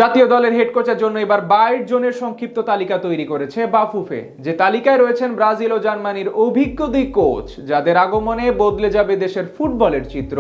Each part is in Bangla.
জাতীয় দলের হেড কোচের জন্য এবার 22 জনের সংক্ষিপ্ত তালিকা তৈরি করেছে বাফুফে। যে তালিকায় রয়েছেন ব্রাজিল ও জার্মানির অভিজ্ঞ দুই কোচ, যাদের আগমনে বদলে যাবে দেশের ফুটবলের চিত্র।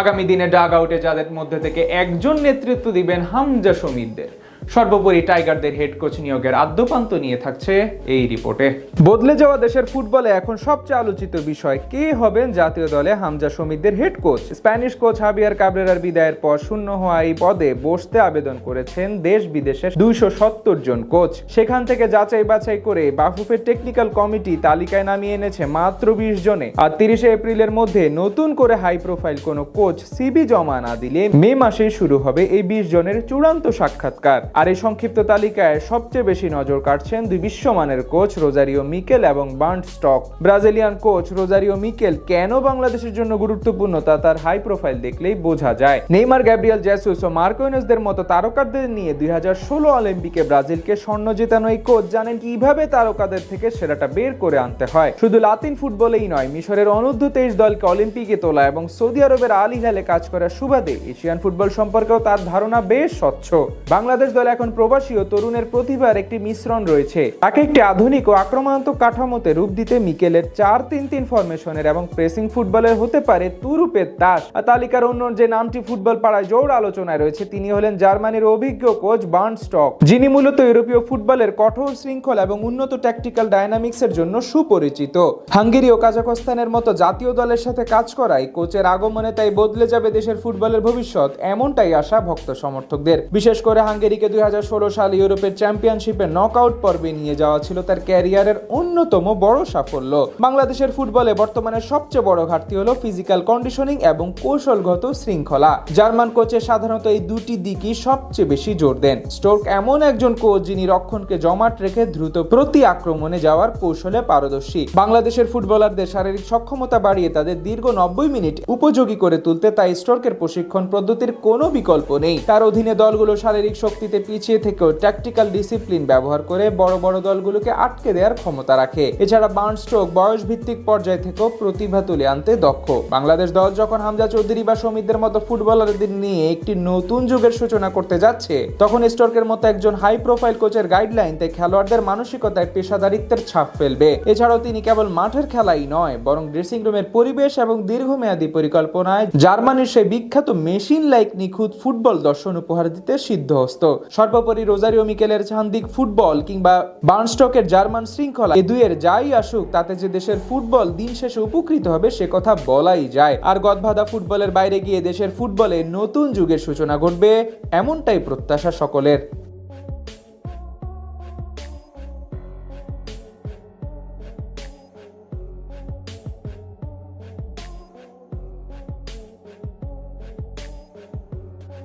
আগামী দিনে ডাগ আউটে যাদের মধ্যে থেকে একজন নেতৃত্ব দিবেন হামজা শমীরদের। সর্বোপরি টাইগারদের হেড কোচ নিয়োগের আদ্যোপান্ত নিয়ে থাকছে এই রিপোর্টে। বদলে যাওয়া দেশের ফুটবলে এখন সবচেয়ে আলোচিত বিষয় কে হবেন জাতীয় দলে হামজা শমীরদের head coach. Spanish coach Javier কাবরেরার বিদায়ের পর শূন্য হওয়া এই পদে বসতে আবেদন করেছেন দেশ বিদেশের 270 জন কোচ। সেখান থেকে যাচাই বাছাই করে বাফুফের টেকনিক্যাল কমিটি তালিকায় নামিয়ে এনেছে মাত্র 20 জনে। আর 30 এপ্রিলের মধ্যে নতুন করে হাই প্রোফাইল কোনো কোচ সিবি জমা না দিলে মে মাসেই শুরু হবে এই 20 জনের চূড়ান্ত সাক্ষাৎকার। আর এই সংক্ষিপ্ত তালিকায় সবচেয়ে বেশি নজর কাটছেন দুই বিশ্বমানের কোচ রোজারিও মিকেল এবং Bernd Stock. Brazilian coach Rosario Miguel কেন বাংলাদেশের জন্য গুরুত্বপূর্ণ তা তার হাই প্রোফাইল দেখলেই বোঝা যায়। নেইমার, গ্যাব্রিয়েল জেসুস ও মার্কোইনোসদের মতো তারকাদের নিয়ে 2016 অলিম্পিকে ব্রাজিলকে স্বর্ণ জেতানো এই কোচ জানেন কিভাবে তারকাদের থেকে সেরাটা বের করে আনতে হয়। শুধু লাতিন ফুটবলেই নয়, মিশরের অনূর্ধ্ব 23 দলকে অলিম্পিকে তোলা এবং সৌদি আরবের আল হিলালে কাজ করার সুবাদে এশিয়ান ফুটবল সম্পর্কেও তার ধারণা বেশ স্বচ্ছ। বাংলাদেশ দল এখন প্রবাসী ও তরুণের প্রতিভার একটি মিশ্রণ রয়েছে। তাকে একটি আধুনিক ও আক্রমণাত্মক কাঠামোতে রূপ দিতে মিকেলের 4-3-3 ফরমেশনের এবং প্রেসিং ফুটবলের হতে পারে তুরুপের তাস। তালিকার অন্য যে নামটি ফুটবল পাড়ায় জোর আলোচনায় রয়েছে তিনি হলেন জার্মানির অভিজ্ঞ কোচ বার্ন্ট স্টক, যিনি মূলত ইউরোপীয় ফুটবলের কঠোর শৃঙ্খলা এবং উন্নত ট্যাকটিক্যাল ডায়নামিক্সের জন্য সুপরিচিত। হাঙ্গেরি ও কাজাখস্তানের মতো জাতীয় দলের সাথে কাজ করায় কোচের আগমনে তাই বদলে যাবে দেশের ফুটবলের ভবিষ্যৎ, এমনটাই আশা ভক্ত সমর্থকদের। বিশেষ করে হাঙ্গেরিকে 2016 সালে ইউরোপের চ্যাম্পিয়নশিপে নকআউট পর্বে নিয়ে যাওয়া ছিল তার ক্যারিয়ারের অন্যতম বড় সাফল্য। বাংলাদেশের ফুটবলে বর্তমানে সবচেয়ে বড় ঘাটতি হলো ফিজিক্যাল কন্ডিশনিং এবং কৌশলগত শৃঙ্খলা। জার্মান কোচের সাধারণত এই দুটি দিকই সবচেয়ে বেশি জোর দেন। স্টোক এমন একজন কোচ যিনি রক্ষণকে জমাট রেখে দ্রুত প্রতি আক্রমণে যাওয়ার কৌশলে পারদর্শী। বাংলাদেশের ফুটবলারদের শারীরিক সক্ষমতা বাড়িয়ে তাদের দীর্ঘ 90 মিনিট উপযোগী করে তুলতে তাই স্টোকের প্রশিক্ষণ পদ্ধতির কোনো বিকল্প নেই। তার অধীনে দলগুলো শারীরিক শক্তিতে পিছিয়ে থেকেও ট্যাকটিক্যাল ডিসিপ্লিন ব্যবহার করে বড় বড় দলগুলোকে আটকে দেওয়ার ক্ষমতা রাখে। এছাড়া বার্ন্ট স্টক বয়স ভিত্তিক পর্যায় থেকেও প্রতিভা তুলে আনতে দক্ষ। বাংলাদেশ দল যখন হামজা চৌধুরী বা শমীরদের মতো ফুটবলারদের নিয়ে একটি নতুন যুগের সূচনা করতে যাচ্ছে, তখন স্টোকের মতো একজন হাই প্রোফাইল কোচের গাইডলাইন তাই খেলোয়াড়দের মানসিকতায় পেশাদারিত্বের ছাপ ফেলবে। এছাড়াও তিনি কেবল মাঠের খেলাই নয়, বরং ড্রেসিং রুমের পরিবেশ এবং দীর্ঘমেয়াদী পরিকল্পনায় জার্মানির সেই বিখ্যাত মেশিন লাইক নিখুঁত ফুটবল দর্শন উপহার দিতে সিদ্ধহস্ত। সর্বোপরি রোজারিও মিকেলের ছান্দিক ফুটবল কিংবা বার্ন্ট স্টকের জার্মান শৃঙ্খলা, এই দুইয়ের যাই আসুক তাতে যে দেশের ফুটবল দিন শেষে উপকৃত হবে সে কথা বলাই যায়। আর গদবাঁধা ফুটবলের বাইরে গিয়ে দেশের ফুটবলে নতুন যুগের সূচনা ঘটবে, এমনটাই প্রত্যাশা সকলের।